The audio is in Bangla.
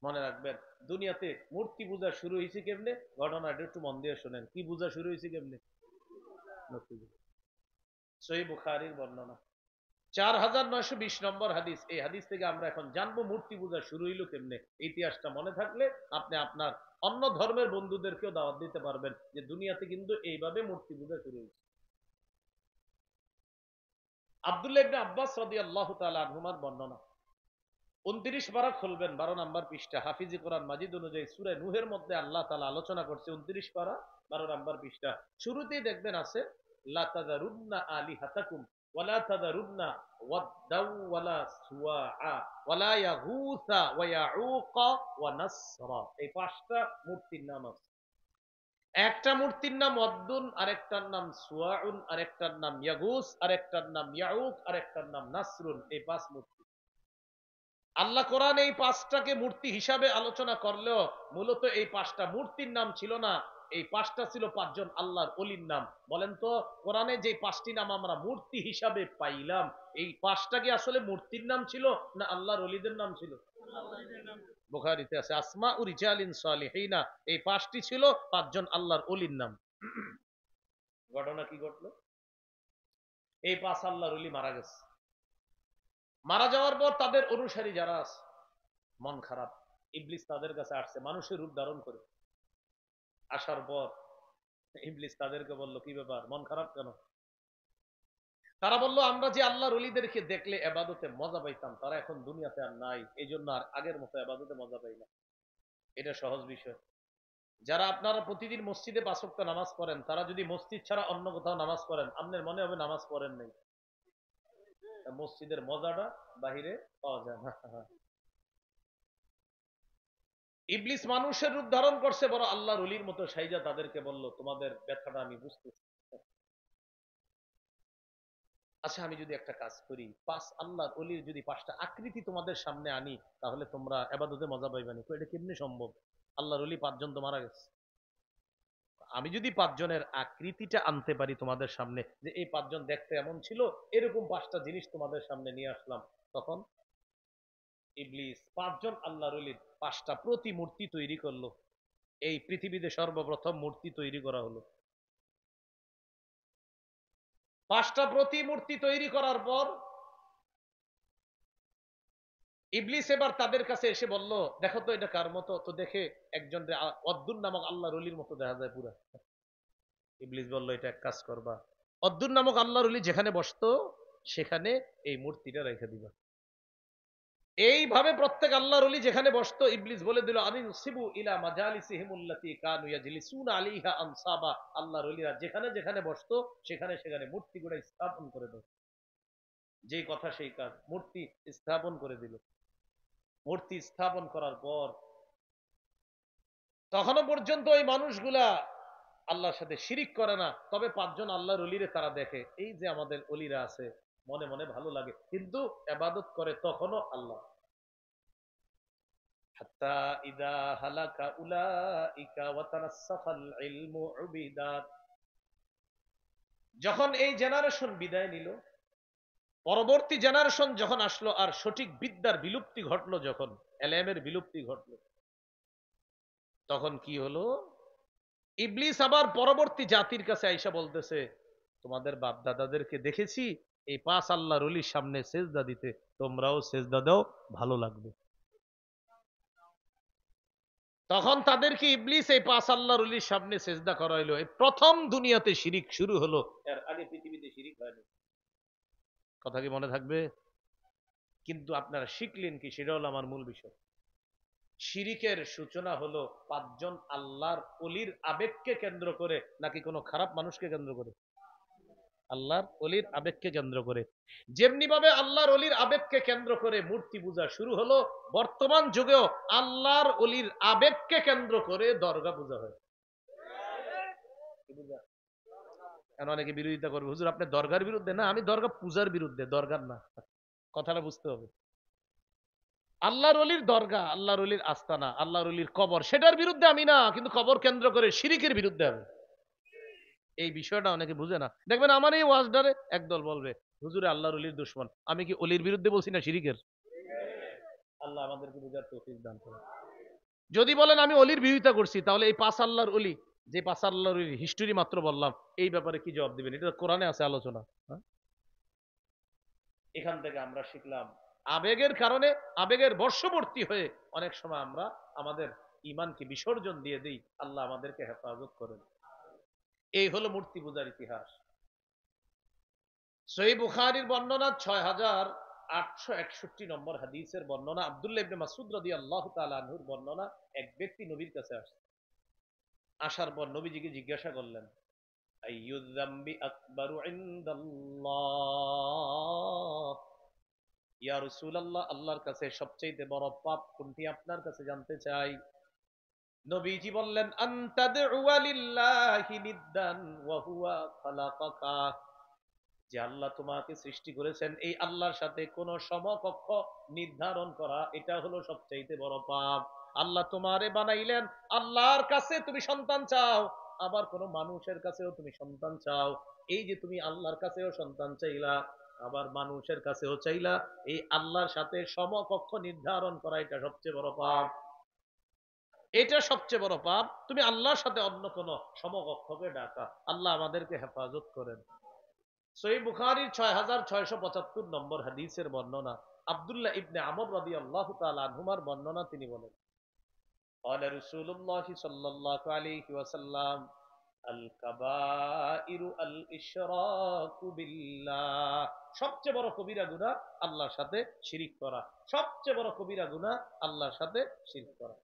মনে রাখবেন, দুনিয়াতে মূর্তি পূজা শুরু হয়েছে কেমনে, ঘটনাটা একটু মন দিয়ে শোনেন। কি পূজা শুরু হয়েছে কেমনে? মূর্তি পূজা। সহিহ বুখারীর বর্ণনা 4920 নম্বর হাদিস। এই হাদিস থেকে আমরা এখন জানবো মূর্তি পূজা শুরু হইলো কেমনে। ইতিহাসটা মনে থাকলে আপনি আপনার অন্য ধর্মের বন্ধুদেরকেও দাওয়াত দিতে পারবেন যে দুনিয়াতে কিন্তু এইভাবে মূর্তি পূজা শুরু হয়েছে। আব্দুল্লাহ ইবনে আব্বাস রাদিয়াল্লাহু তাআলা আনহুমার বর্ণনা। 29 পারা খুলবেন, 12 নম্বর পৃষ্ঠা। হাফিজি কোরআন মাজিদ অনুযায়ী সূরা নূহের মধ্যে আল্লাহ তাআলা আলোচনা করছে। 29 পারা 12 নম্বর পৃষ্ঠা। শুরুতেই দেখবেন আছে লা তাযারুন্না আলিহাতাকুম ওয়ালা তাযারুন্না ওয়াদ্দাউ ওয়ালা সুওয়া ওয়ালা ইয়াগুসা ওয়া ইয়াউকা ওয়া নাসরা। এই পাঁচটা মূর্তির নাম আছে। একটা মূর্তির নাম ওয়াদ্দুন, আরেকটার নাম সুওয়াউন, আরেকটার নাম ইয়াগুস, আরেকটার নাম ইয়াউক, আরেকটার নাম নাসরুন। এই পাঁচ মূর্তি। আল্লাহ কোরআন এই পাঁচটাকে মূর্তি হিসাবে আলোচনা করলেও মূলত এই পাঁচটা মূর্তির নাম ছিল না, এই পাঁচটা ছিল পাঁচজন আল্লাহর ওলির নাম। বলেন তো, কোরআনে যে পাঁচটি নাম আমরা মূর্তি হিসাবে পাইলাম, এই পাঁচটা কি আসলে মূর্তির নাম ছিল না আল্লাহর ওলিদের নাম ছিল? বুখারীতে আছে আসমা উ রিজালিন সালিহিনা, এই পাঁচটি ছিল পাঁচজন আল্লাহর ওলির নাম। ঘটনা কি ঘটলো? এই পাঁচ আল্লাহর ওলি মারা গেছে। মারা যাওয়ার পর তাদের অনুসারী যারা আছে, মন খারাপ। ইবলিস তাদের কাছে আসছে মানুষের রূপ ধারণ করে। আসার পর ইবলিস তাদেরকে বলল, কি ব্যাপার, মন খারাপ কেন? তারা বলল, আমরা যে আল্লাহর ওলিদেরকে দেখলে ইবাদতে মজা পাইতাম, তারা এখন দুনিয়াতে আর নাই, এই জন্য আর আগের মতো ইবাদতে মজা পাই না। এটা সহজ বিষয়। যারা আপনারা প্রতিদিন মসজিদে 5 ওয়াক্ত নামাজ পড়েন, তারা যদি মসজিদ ছাড়া অন্য কোথাও নামাজ পড়েন, আপনার মনে হবে নামাজ পড়েন নাই। মসজিদের মজাটা বাহিরে পাওয়া যায় না। ইবলিস মানুষের রূপ ধারণ করছে, বড় আল্লাহর ওলির মতো সাইজা তাদেরকে বলল, তোমাদের ব্যথাটা আমি বুঝতেছি। আচ্ছা, আমি যদি একটা কাজ করি, পাঁচ আল্লাহর ওলির যদি পাঁচটা আকৃতি তোমাদের সামনে আনি, তাহলে তোমরা ইবাদতে মজা পাইবানি। এটা কেমনে সম্ভব? আল্লাহর ওলি পাঁচজন তো মারা গেছে। আমি যদি পাঁচজনের আকৃতিটা আনতে পারি তোমাদের সামনে, যে এই পাঁচজন দেখতে এমন ছিল, এরকম পাঁচটা জিনিস তোমাদের সামনে নিয়ে আসলাম, তখন ইবলিস পাঁচজন আল্লাহর ওলির পাঁচটা প্রতিমূর্তি তৈরি করলো। এই পৃথিবীতে সর্বপ্রথম মূর্তি তৈরি করা হলো। পাঁচটা প্রতিমূর্তি তৈরি করার পর ইবলিস এবার তাদের কাছে এসে বলল, দেখো তো এটা কার মতো? তো দেখে একজন অদ্দুন নামক আল্লাহর ওলির মতো দেখা যায় পুরা। ইবলিস বলল, এটা এক কাজ করবা, অদ্দুন নামক আল্লাহর ওলি যেখানে বসতো সেখানে এই মূর্তিটা রেখে দিবা। এইভাবে প্রত্যেক আল্লাহর ওলি যেখানে বসতো, ইবলিস বলে দিল, আনিনসিবু ইলা মাজালিসিহিমুল্লাতী কানু ইয়াজলিসুনা আলাইহা আনসাবা। আল্লাহর ওলিরা যেখানে যেখানে বসতো সেখানে সেখানে মূর্তিগুলো স্থাপন করে দাও। যেই কথা সেই কাজ, মূর্তি স্থাপন করে দিল। মূর্তি স্থাপন করার পর তখনও পর্যন্ত ওই মানুষগুলা আল্লাহর সাথে শিরিক করে না, তবে পাঁচজন আল্লাহর ওলিরে তারা দেখে, এই যে আমাদের ওলিরা আছে, মনে মনে ভালো লাগে, কিন্তু ইবাদত করে তখনও আল্লাহ। হাত্তা ইদা হালাকা উলাইকা ওয়া তানাসসাফাল ইলমু উবিদাত। যখন এই জেনারেশন বিদায় নিল, পরবর্তী জেনারেশন যখন আসলো, আর সঠিক বিদ্যার বিলুপ্তি ঘটলো, যখন এলেমের বিলুপ্তি ঘটলো, তখন কি হলো? ইবলিস আবার পরবর্তী জাতির কাছে আইসা বলতেছে, তোমাদের বাপ দাদাদেরকে দেখেছি এই পাঁচ আল্লাহর ওলির সামনে সেজদা দিতে, তোমরাও সেজদা দাও, ভালো লাগবে। তখন তাদেরকে ইবলিস এই পাঁচ আল্লাহর ওলির সামনে সেজদা করাইলো। এই প্রথম দুনিয়াতে শিরিক শুরু হলো, এর আগে পৃথিবীতে শিরিক হয়নি। কথা কি মনে থাকবে? কিন্তু আপনারা শিখলেন কি, সেটা হলো আমার মূল বিষয়। শিরিকের সূচনা হলো পাঁচজন আল্লাহর ওলির আবেগকে কেন্দ্র করে, নাকি কোনো খারাপ মানুষকে কেন্দ্র করে? আল্লাহর ওলির আবেগকে কেন্দ্র করে। যেমনি ভাবে আল্লাহর ওলির আবেগকে কেন্দ্র করে মূর্তি পূজা শুরু হলো, বর্তমান যুগেও আল্লাহর ওলির আবেগকে কেন্দ্র করে দরগা পূজা হয়। অনেকে বিরোধিতা করবে, হুজুর আপনি দরগার বিরুদ্ধে। না, আমি দরগা পূজার বিরুদ্ধে, দরগার না। কথাটা বুঝতে হবে। আল্লাহর ওলির দরগা, আল্লাহর ওলির আস্তানা, আল্লাহর ওলির কবর, সেটার বিরুদ্ধে আমি না, কিন্তু কবর কেন্দ্র করে শিরিকের বিরুদ্ধে আমি। এই বিষয়টা অনেকে বুঝে না। দেখবেন আমার এই ওয়াজডারে একদল বলবে, হুজুরে আল্লাহর ওলির দুশমন। আমি কি ওলির বিরুদ্ধে বলছি না শিরিকের? আল্লাহ আমাদেরকে বুঝার তৌফিক দান করেন। যদি বলেন আমি অলির বিরোধিতা করছি, তাহলে এই 5 আল্লাহর অলি, যে 5 আল্লাহর হিস্টোরি মাত্র বললাম, এই ব্যাপারে কি জবাব দিবেন? এটা কোরআনে আছে আলোচনা। হ্যাঁ? এখান থেকে আমরা শিখলাম আবেগের কারণে, আবেগের বর্ষবর্তী হয়ে অনেক সময় আমরা আমাদের ইমানকে বিসর্জন দিয়ে দিই। আল্লাহ আমাদেরকে হেফাজত করেন। এই হলো মূর্তি পূজার ইতিহাস। সহিহ বুখারীর বর্ণনা 6861 নম্বর হাদিসের বর্ণনা, আব্দুল্লাহ ইবনে মাসউদ রাদিয়াল্লাহু তাআলা আনহুর বর্ণনা। এক ব্যক্তি নবীর কাছে আসছে। আসার পর নবীজিকে জিজ্ঞাসা করলেন, আইয়ুয যামবি আকবারু ইনদাল্লাহ, ইয়া রাসূলুল্লাহ, আল্লাহর কাছে সবচেয়ে বড় পাপ কোনটি আপনার কাছে জানতে চাই। নবীজি বললেন, আনতাদউ লিল্লাহি নিদ্দান ওয়া হুয়া খালাকাকা, যে আল্লাহ তোমাকে সৃষ্টি করেছেন, এই আল্লাহর সাথে কোন সমকক্ষ নির্ধারণ করা, এটা হলো সবচেয়ে বড় পাপ। আল্লাহ তোমারে বানাইলেন, আল্লাহর কাছে তুমি সন্তান চাও, আবার কোন মানুষের কাছেও তুমি সন্তান চাও। এই যে তুমি আল্লাহর কাছেও সন্তান চাইলা, আবার মানুষের কাছেও চাইলা, এই আল্লাহর সাথে সমকক্ষ নির্ধারণ করা, এটা সবচেয়ে বড় পাপ। এটা সবচেয়ে বড় পাপ। তুমি আল্লাহর সাথে অন্য কোন সমকক্ষকে ডাকা। আল্লাহ আমাদেরকে হেফাজত করেন। সহিহ বুখারীর 6675 নম্বর হাদিসের বর্ণনা, আব্দুল্লাহ ইবনে আমর রাদিয়াল্লাহু তাআলা আনহুমার বর্ণনা। তিনি বলেন, ক্বালা রাসূলুল্লাহ সাল্লাল্লাহু আলাইহি ওয়াসাল্লাম, আল কাবাইরু আল ইশরাকু বিল্লাহ, সবচেয়ে বড় কবিরা গুনাহ আল্লাহর সাথে শিরিক করা। সবচেয়ে বড় কবিরা গুনাহ আল্লাহর সাথে শিরিক করা।